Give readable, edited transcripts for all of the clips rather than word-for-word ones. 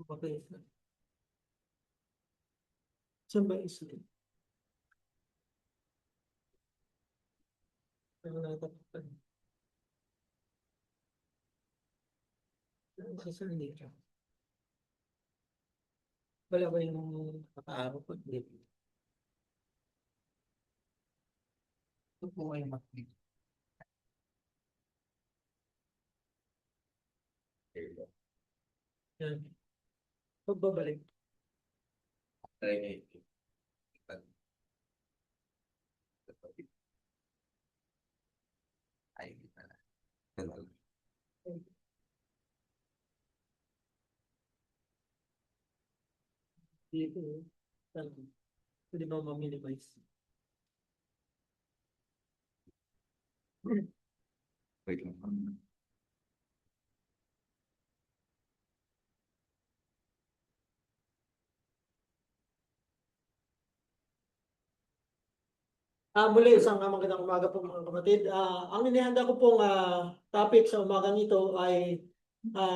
Okay. Saan ba isa? Ano natatapan? Kasi hindi ka. Wala ba yung nakaaraw ko? Hindi. Ito po ay makikita. Yan. Pagbabalik. Dito. Pwede ba ma-minimize? Wait lang. Muli, isang magandang umaga po mga kapatid. Ang inihanda ko pong topic sa umagang ito ay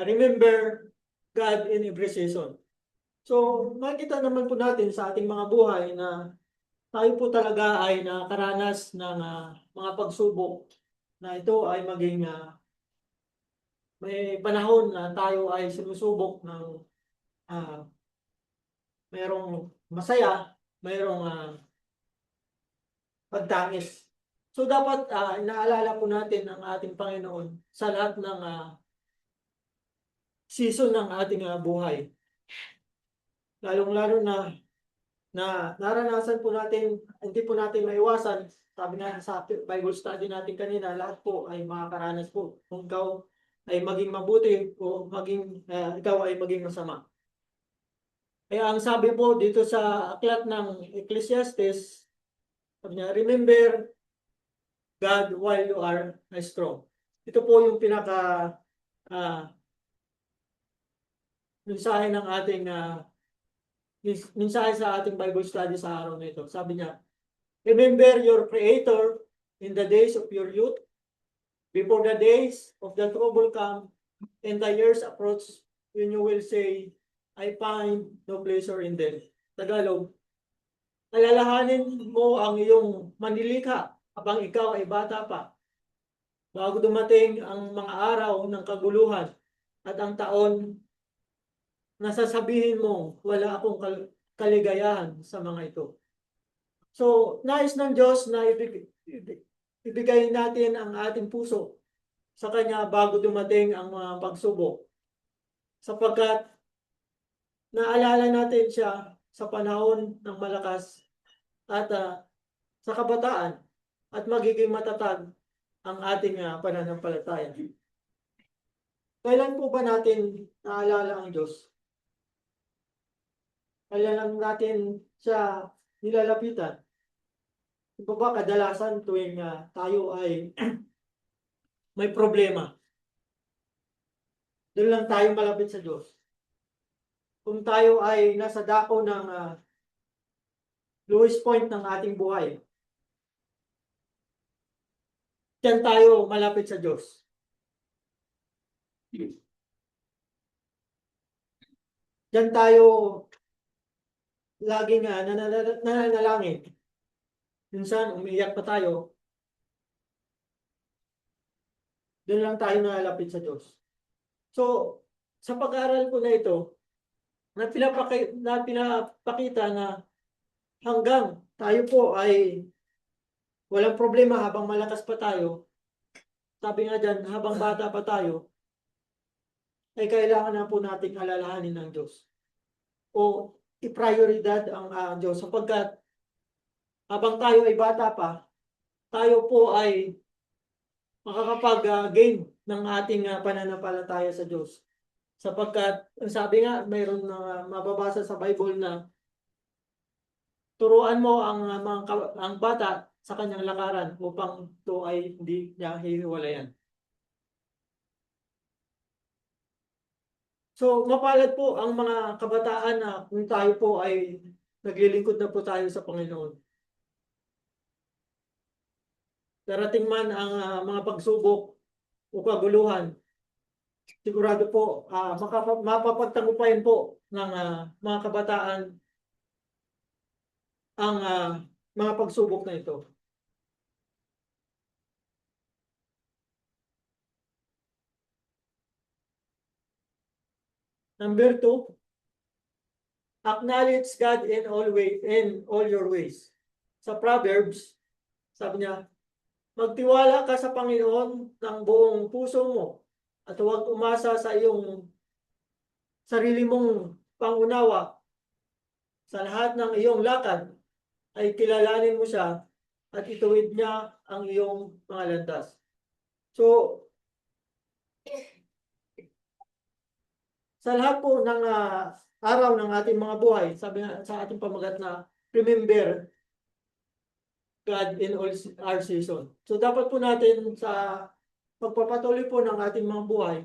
remember God in every season. So, makikita naman po natin sa ating mga buhay na tayo po talaga ay nakaranas ng mga pagsubok na ito ay maging may panahon na tayo ay sinusubok ng mayroong masaya, mayroong pagtangis. So dapat inaalala po natin ang ating Panginoon sa lahat ng season ng ating buhay. Lalong-lalo na naranasan po natin, hindi po natin maiwasan. Sabi nga sa Bible study natin kanina, lahat po ay makakaranas po. Kung ikaw ay maging mabuti o maging ikaw ay maging masama. Kaya ang sabi po dito sa aklat ng Ecclesiastes, sabi niya, remember God while you are strong. Ito po yung pinaka mensahe ng ating mensahe sa ating Bible study sa araw na ito. Sabi niya, remember your Creator in the days of your youth, before the days of the trouble come, and the years approach when you will say, I find no pleasure in them. Tagalog, alalahanin mo ang iyong manlilikha habang ikaw ay bata pa, bago dumating ang mga araw ng kaguluhan at ang taon na sasabihin mo, wala akong kaligayahan sa mga ito. So, nais ng Diyos na ibigay natin ang ating puso sa Kanya bago dumating ang mga pagsubok. Sapagkat naalala natin siya sa panahon ng malakas at sa kabataan at magiging matatag ang ating pananampalataya. Kailan po ba natin naalala ang Diyos? Kailan natin siya nilalapitan? Ito ba kadalasan tuwing tayo ay may problema? Doon lang tayo malapit sa Diyos. Kung tayo ay nasa dako ng lowest point ng ating buhay, diyan tayo malapit sa Diyos. Diyan tayo laging nananalangin. Minsan umiiyak pa tayo. Doon lang tayo nalapit sa Diyos. So, sa pag-aaral ko na ito, na pinapakita na hanggang tayo po ay walang problema habang malakas pa tayo, sabi nga dyan, habang bata pa tayo, ay kailangan na po nating alalahanin ng Diyos. O i-prioridad ang Diyos sapagkat habang tayo ay bata pa, tayo po ay makakapag-gain ng ating pananampalataya sa Diyos. Sapagkat, sabi nga, mayroon na mababasa sa Bible na turuan mo ang bata sa kanyang lakaran upang ito ay hindi niya hihiwalayan. So, mapalad po ang mga kabataan na kung tayo po ay naglilingkod na po tayo sa Panginoon. Darating man ang mga pagsubok o kaguluhan, sigurado po mapapagtagumpayan po ng mga kabataan ang mga pagsubok na ito. Number 2, acknowledge God in all your ways. Sa Proverbs, sabi niya, magtiwala ka sa Panginoon ng buong puso mo at huwag umasa sa iyong sarili mong pangunawa. Sa lahat ng iyong lakad ay kilalanin mo siya at ituwid niya ang iyong mga landas. So, sa lahat po ng araw ng ating mga buhay, sabi nga sa ating pamagat na remember God in all our season. So dapat po natin sa pagpapatuloy po ng ating mga buhay,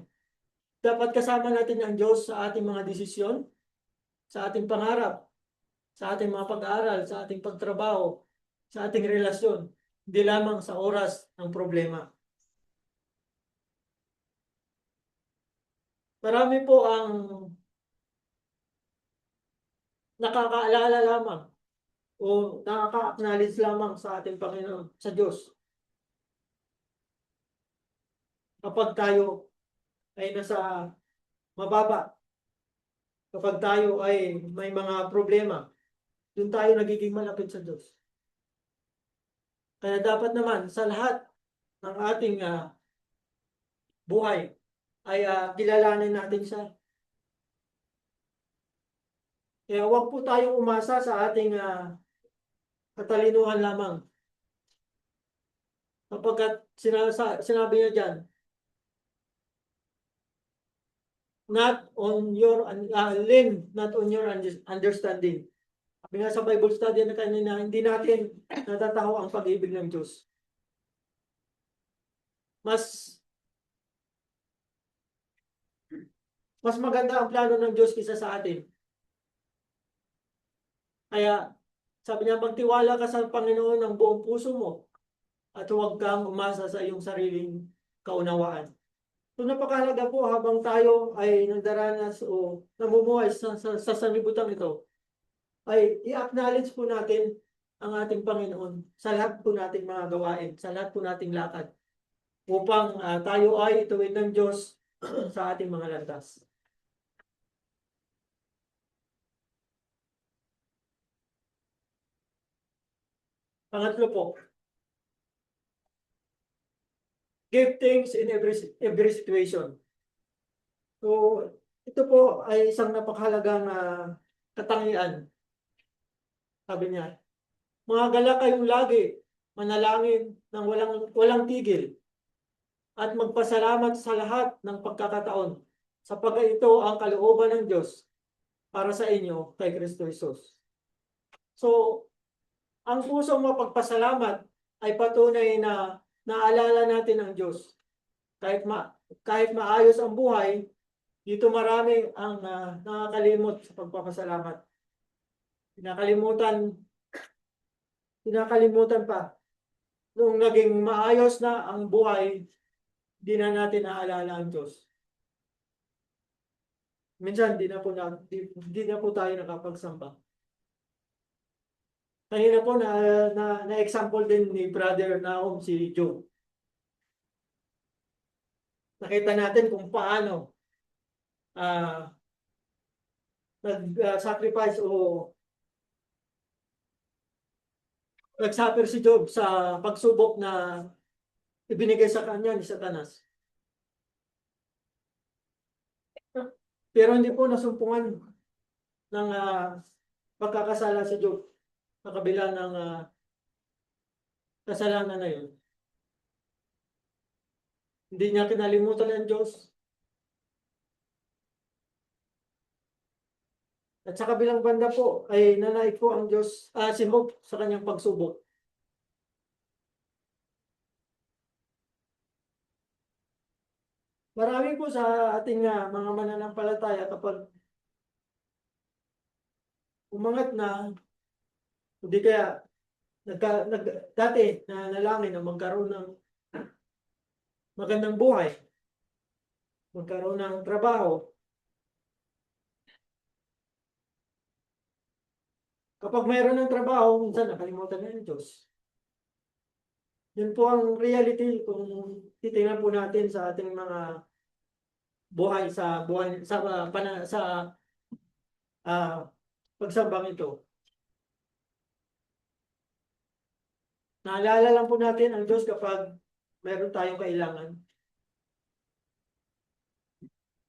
dapat kasama natin ang Diyos sa ating mga desisyon, sa ating pangarap, sa ating mga pag-aaral, sa ating pagtrabaho, sa ating relasyon, hindi lamang sa oras ng problema. Marami po ang nakakaalala lamang o nakaka-acknowledge lamang sa ating Panginoon, sa Diyos. Kapag tayo ay nasa mababa, kapag tayo ay may mga problema, doon tayo nagiging malapit sa Diyos. Kaya dapat naman sa lahat ng ating buhay ay kilalanin natin siya. Kaya huwag po tayong umasa sa ating katalinuhan lamang. Kapagkat sinabi niya dyan, not on your lean, not on your understanding. Sabi nga sa Bible study na kanina, hindi natin natataho ang pag-ibig ng Diyos. Mas maganda ang plano ng Diyos kaysa sa atin. Kaya sabi niya, magtiwala ka sa Panginoon ng buong puso mo at huwag kang umasa sa iyong sariling kaunawaan. So napakahalaga po habang tayo ay nagdaranas o namumuhay sa sanlibutan ito, ay i-acknowledge po natin ang ating Panginoon sa lahat po nating mga gawain, sa lahat po nating lakad, upang tayo ay ituwid ng Diyos sa ating mga landas. Pangatlo po, give thanks in every situation. So, ito po ay isang napakahalagang katangian. Sabi niya, mga galak kayong lagi, manalangin ng walang tigil, at magpasalamat sa lahat ng pagkakataon, sapagkat ito ang kalooban ng Diyos para sa inyo kay Kristo Jesus. So, ang pusong mapagpasalamat ay patunay na naalala natin ang Diyos. Kahit maayos ang buhay, dito marami ang nakakalimot sa pagpapasalamat. Pinakalimutan pa. Nung naging maayos na ang buhay, di na natin naalala ang Diyos. Minsan, di na po tayo nakapagsamba. Kanina po na-example din ni Brother Naum si Joe. Nakita natin kung paano nag-sacrifice o nag-suffer si Job sa pagsubok na ibinigay sa kanya ni Satanas. Pero hindi po nasumpungan ng pagkakasala si Job sa kabila ng kasalanan na yun. Hindi niya kinalimutan ang Diyos. At sa kabilang banda po ay nanait po ang Diyos, si Job sa kanyang pagsubok. Marami po sa ating mga mananampalataya kapag umangat na, hindi kaya dati na nalangin na magkaroon ng magandang buhay. magkaroon ng trabaho. Kapag mayroon ng trabaho, minsan nakalimutan na ng Diyos. Yun po ang reality kung titingnan po natin sa ating mga buhay sa pagsambang ito. Naalala lang po natin ang Diyos kapag mayroon tayong kailangan.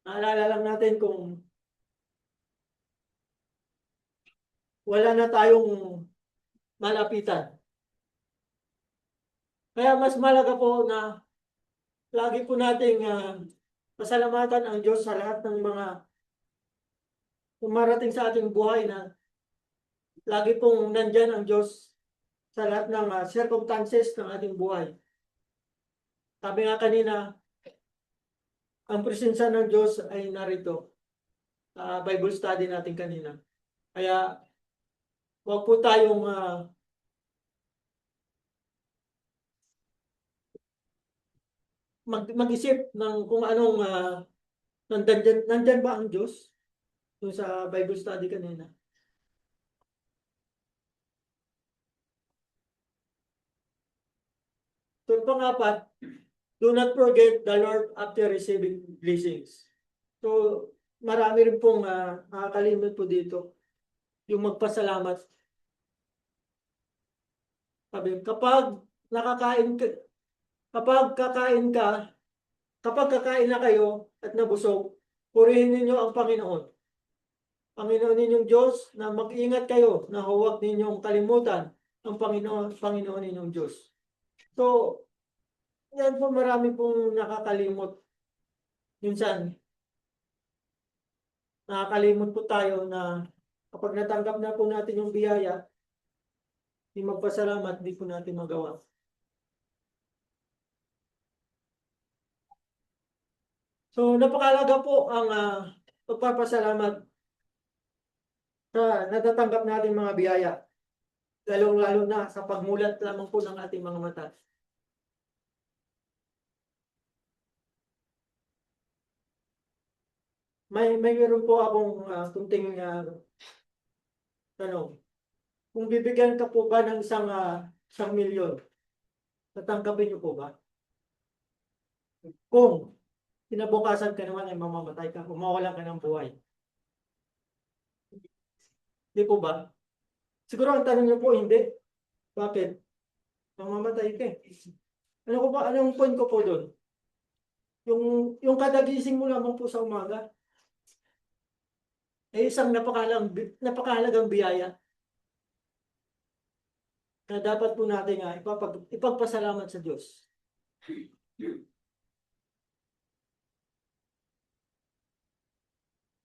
Naalala lang natin kung wala na tayong malapitan. Kaya mas malaga po na lagi po nating pasalamatan ang Diyos sa lahat ng mga dumarating sa ating buhay na lagi pong nandyan ang Diyos sa lahat ng circumstances ng ating buhay. Sabi nga kanina, ang presensya ng Diyos ay narito. Bible study natin kanina. Kaya huwag po tayong mag-isip ng kung anong nandyan ba ang Diyos doon sa Bible study kanina. So, pang-apat, do not forget the Lord after receiving blessings. So, marami rin pong nakakalimot po dito. Yung magpasalamat. Sabi, kapag kakain na kayo at nabusog, purihin ninyo ang Panginoon. Panginoon ninyong Diyos, na mag-ingat kayo na huwag ninyong kalimutan ang Panginoon ninyong Diyos. So, yan po marami pong nakakalimot. Minsan, nakakalimot po tayo na kapag natanggap na po natin yung biyaya, di magpasalamat, di po natin magawa. So, napakalaga po ang pagpapasalamat sa natatanggap natin mga biyaya. Lalong-lalo na sa pagmulat lamang po ng ating mga mata. Mayroon po akong kunting tanong. Kung bibigyan ka po ba ng isang milyon, tatanggapin niyo po ba? Kung kinabukasan ka naman ay mamamatay ka, kung mawalan ka ng buhay. Di po ba? Siguro ang tanong niyo po, hindi. Bakit? Mamamatay ka eh. Anong point ko po doon? Yung kadagising mo lamang po sa umaga, ay isang napakahalagang biyaya na dapat po natin ipagpasalamat sa Diyos.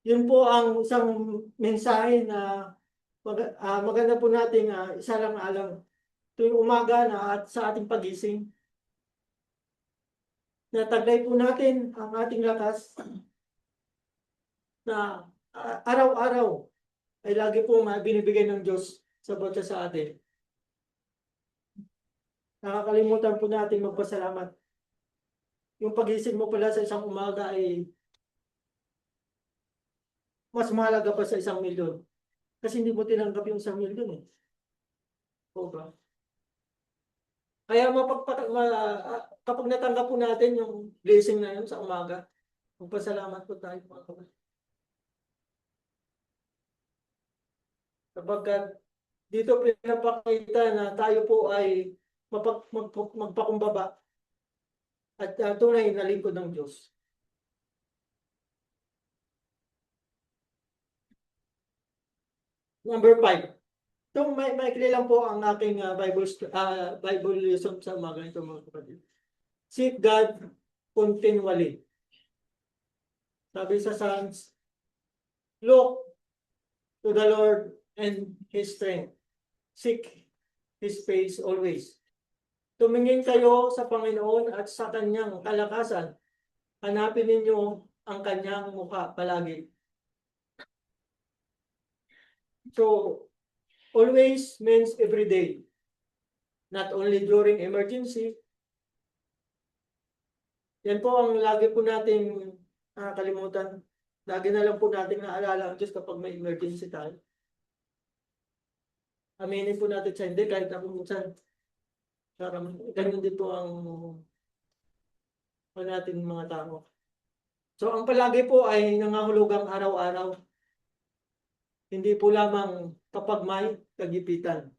Yun po ang isang mensahe na maganda po nating isalang-alang tuwing umaga na at sa ating pagising. Nataglay po natin ang ating lakas na araw-araw ay lagi po binibigay ng Diyos sa bawat sa atin. Nakakalimutan po natin magpasalamat. Yung pagising mo pala sa isang umaga ay mas mahalaga pa sa 1,000,000. Kasi hindi mo tinanggap yung 1,000,000 eh. O ba? Kaya kapag natanggap po natin yung blessing na yun sa umaga, magpasalamat po tayo mga kapatid. Kapag dito pinapakita na tayo po ay magpakumbaba at tunay na lingkod ng Diyos. Number 5. So, maikli lang po ang aking Bible lesson sa umaga ito mga kapatid. Seek God continually. Sabi sa Psalms, look to the Lord and His strength. Seek His face always. Tumingin kayo sa Panginoon at sa Kanyang kalakasan. Hanapin ninyo ang Kanyang mukha palagi. So, always means every day. Not only during emergency. Yan po ang lagi po nating nakakalimutan. Lagi na lang po natin naalala ang Diyos kapag may emergency tayo. Aminin po natin sa hindi, kahit ako minsan, parang ganun din po ang natin mga tao. So ang palagi po ay nangangahulugang araw-araw. Hindi po lamang kapag may kagipitan.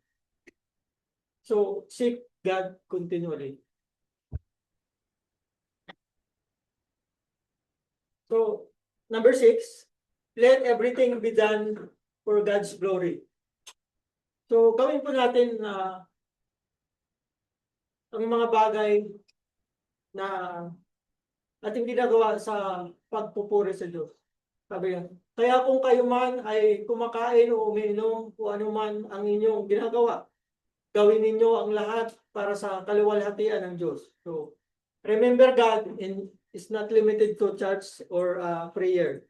So seek God continually. So number 6, let everything be done for God's glory. So gawin po natin na ang mga bagay na ating ginagawa sa pagpupuri sa Diyos. Sabi nga, kaya kung kayo man ay kumakain o umiinom o ano man ang inyong ginagawa, gawin ninyo ang lahat para sa kaluwalhatian ng Diyos. So, remember God is not limited to church or prayer.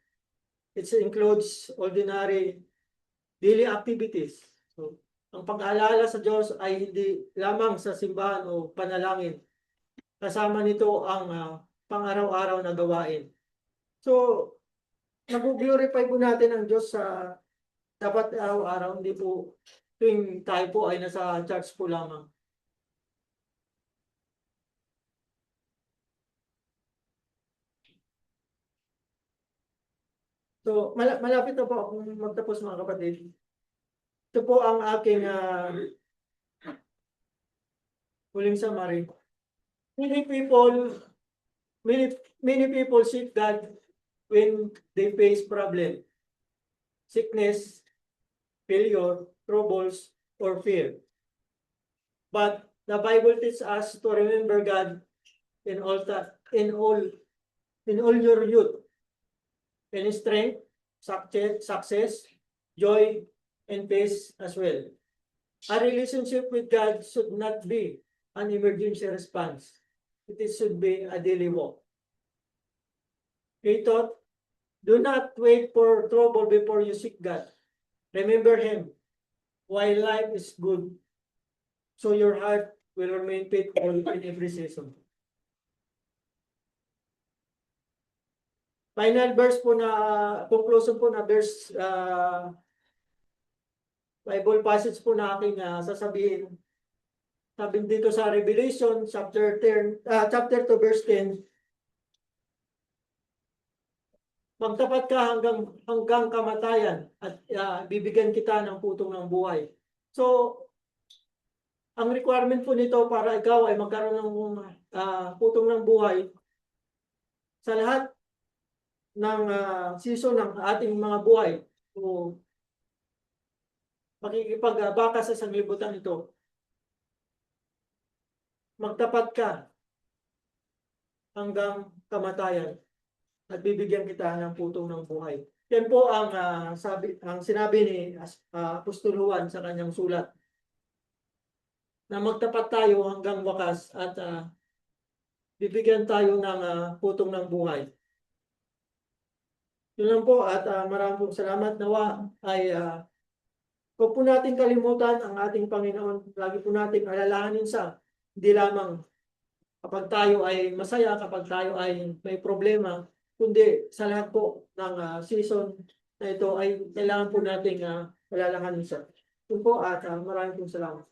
It includes ordinary daily activities. So, ang pag-aalala sa Diyos ay hindi lamang sa simbahan o panalangin. Kasama nito ang pang-araw-araw na gawain. So, nag-glorify po natin ang Diyos sa dapat araw-araw, hindi po tuwing tayo po ay nasa church po lamang. So, malapit na po akong magtapos mga kapatid. Ito po ang aking huling summary. Many people seek God when they face problem, sickness, failure, troubles, or fear. But the Bible teaches us to remember God in all your youth, in strength, success, joy, and peace as well. Our relationship with God should not be an emergency response. It should be a daily walk. Thought, do not wait for trouble before you seek God. Remember Him while life is good, so your heart will remain faithful in every season. Final verse po na, conclusion po na verse, Bible passage po na aking sasabihin. Sabi dito sa Revelation chapter 2 verse 10. Magtapat ka hanggang kamatayan at bibigyan kita ng putong ng buhay. So, ang requirement po nito para ikaw ay magkaroon ng putong ng buhay sa lahat ng season ng ating mga buhay. So, makikipagbaka sa sanglibutan ito. Magtapat ka hanggang kamatayan at bibigyan kita ng putong ng buhay. Yan po ang sinabi ni Apostol Juan sa kanyang sulat. Na magtapat tayo hanggang wakas at bibigyan tayo ng putong ng buhay. Yun lang po at maraming salamat. Nawa ay huwag po natin kalimutan ang ating Panginoon. Lagi po natin alalahanin sa hindi lamang kapag tayo ay masaya, kapag tayo ay may problema, kundi sa lahat po ng season na ito ay kailangan po nating alalahanin siya. Yun po at maraming salamat.